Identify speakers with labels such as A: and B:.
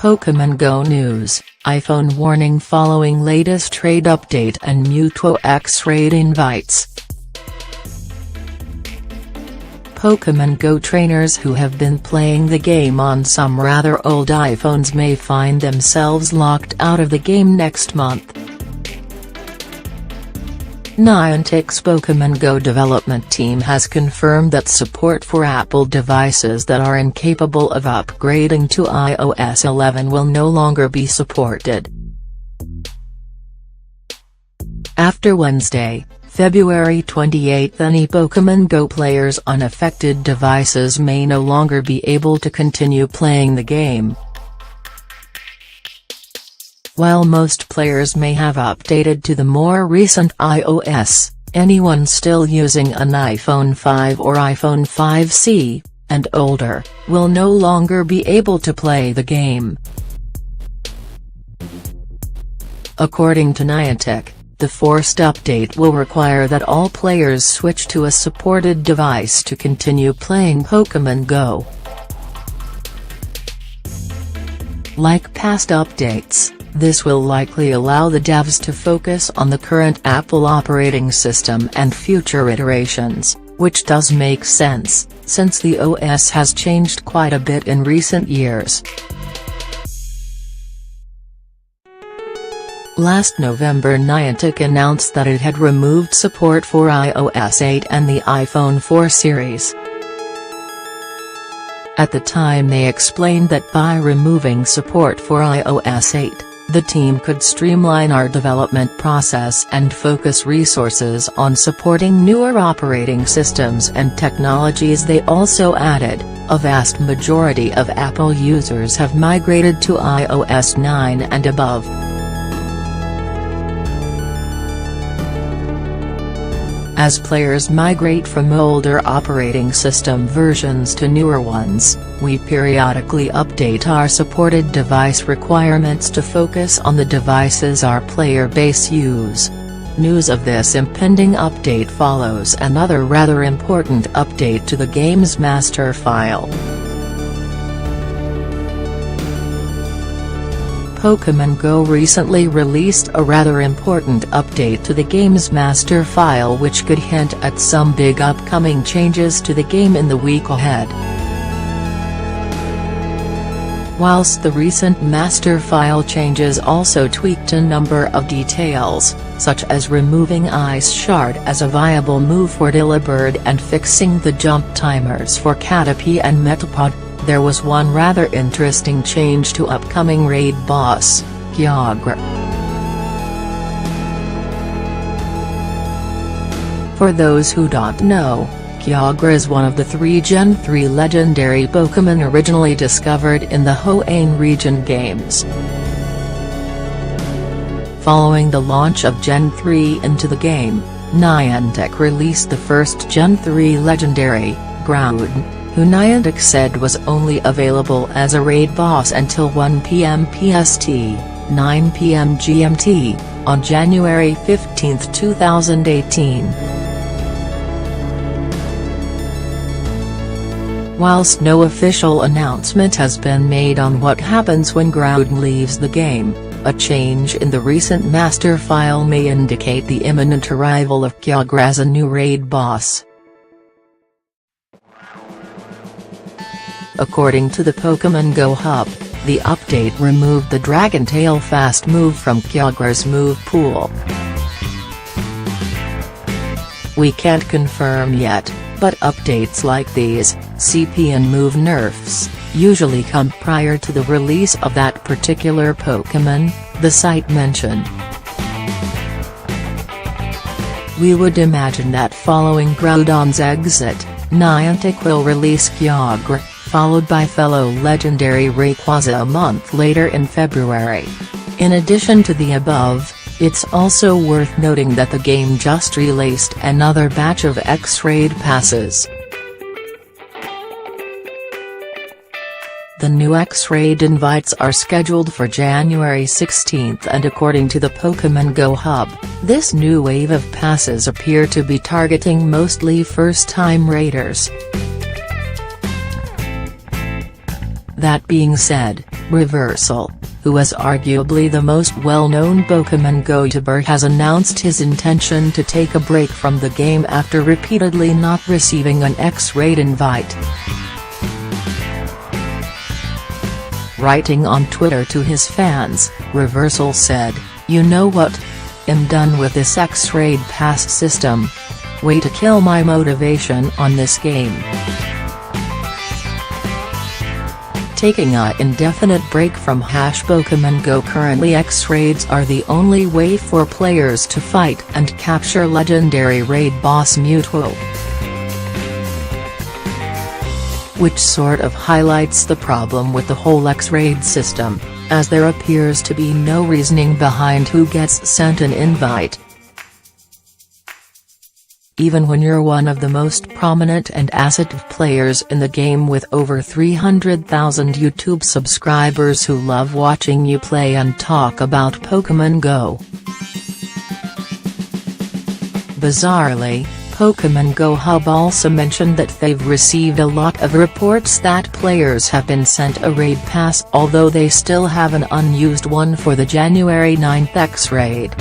A: Pokemon Go news, iPhone warning following latest trade update and Mewtwo Ex-Raid Invites. Pokemon Go trainers who have been playing the game on some rather old iPhones may find themselves locked out of the game next month. Niantic's Pokemon Go development team has confirmed that support for Apple devices that are incapable of upgrading to iOS 11 will no longer be supported. After Wednesday, February 28, any Pokemon Go players on affected devices may no longer be able to continue playing the game. While most players may have updated to the more recent iOS, anyone still using an iPhone 5 or iPhone 5C, and older, will no longer be able to play the game. According to Niantic, the forced update will require that all players switch to a supported device to continue playing Pokemon Go. Like past updates, this will likely allow the devs to focus on the current Apple operating system and future iterations, which does make sense, since the OS has changed quite a bit in recent years. Last November, Niantic announced that it had removed support for iOS 8 and the iPhone 4 series. At the time, they explained that by removing support for iOS 8, the team could streamline our development process and focus resources on supporting newer operating systems and technologies. They also added, a vast majority of Apple users have migrated to iOS 9 and above. As players migrate from older operating system versions to newer ones, we periodically update our supported device requirements to focus on the devices our player base use. News of this impending update follows another rather important update to the game's master file. Pokemon Go recently released a rather important update to the game's master file, which could hint at some big upcoming changes to the game in the week ahead. Whilst the recent master file changes also tweaked a number of details, such as removing Ice Shard as a viable move for Delibird and fixing the jump timers for Caterpie and Metapod, there was one rather interesting change to upcoming raid boss, Kyogre. For those who don't know, Kyogre is one of the 3 Gen 3 legendary Pokemon originally discovered in the Hoenn region games. Following the launch of Gen 3 into the game, Niantic released the first Gen 3 legendary, Groudon, who Niantic said was only available as a raid boss until 1 PM PST, 9 PM GMT, on January 15, 2018. Whilst no official announcement has been made on what happens when Groudon leaves the game, a change in the recent master file may indicate the imminent arrival of Kyogre as a new raid boss. According to the Pokemon Go Hub, the update removed the Dragon Tail fast move from Kyogre's move pool. We can't confirm yet, but updates like these, CP and move nerfs, usually come prior to the release of that particular Pokemon, the site mentioned. We would imagine that following Groudon's exit, Niantic will release Kyogre, followed by fellow legendary Rayquaza a month later in February. In addition to the above, it's also worth noting that the game just released another batch of X-Raid passes. The new X-Raid Invites are scheduled for January 16, and according to the Pokemon Go Hub, this new wave of passes appear to be targeting mostly first-time raiders. That being said, Reversal, who is arguably the most well-known Pokemon Go YouTuber, has announced his intention to take a break from the game after repeatedly not receiving an X-Raid invite. Writing on Twitter to his fans, Reversal said, "You know what? I'm done with this X-Raid pass system. Way to kill my motivation on this game. Taking a indefinite break from Pokemon Go. Currently X-Raids are the only way for players to fight and capture legendary raid boss Mewtwo. Which sort of highlights the problem with the whole X-Raid system, as there appears to be no reasoning behind who gets sent an invite. Even when you're one of the most prominent and assertive players in the game with over 300,000 YouTube subscribers who love watching you play and talk about Pokemon Go." Bizarrely, Pokemon Go Hub also mentioned that they've received a lot of reports that players have been sent a raid pass, although they still have an unused one for the January 9th X-Raid.